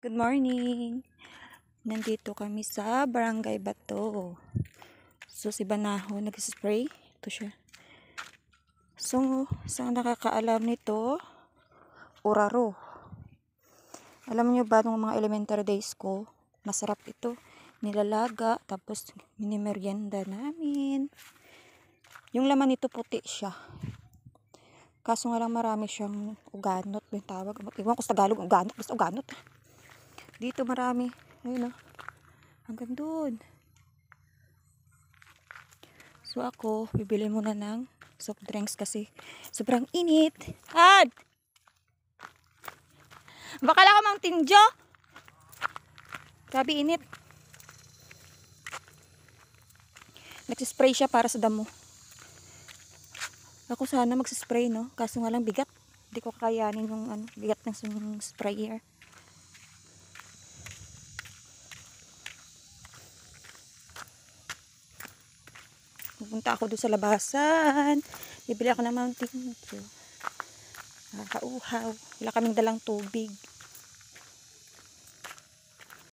Good morning! Nandito kami sa Barangay Bato. So, si Banaho nag-spray. Ito siya. So, sa nakakaalam nito, Oraro. Alam niyo ba nung mga elementary days ko, masarap ito. Nilalaga, tapos minimeryenda namin. Yung laman nito puti siya. Kaso nga lang marami siyang uganot. Yung tawag. Iwan ko sa Tagalog, uganot. Basta uganot. Dito marami. Ayun o. Hanggang doon. So ako, bibili muna ng soft drinks kasi sobrang init. Ad! Baka lang ka mang tinjo. Grabe init. Nagsispray siya para sa damo. Ako sana magsispray, no? Kaso nga lang bigat. Hindi ko kakayanin yung bigat ng sprayer. Pupunta ako doon sa labasan. Bibili ako ng Mountain Dew. Nakakauhaw. Wala kaming dalang tubig.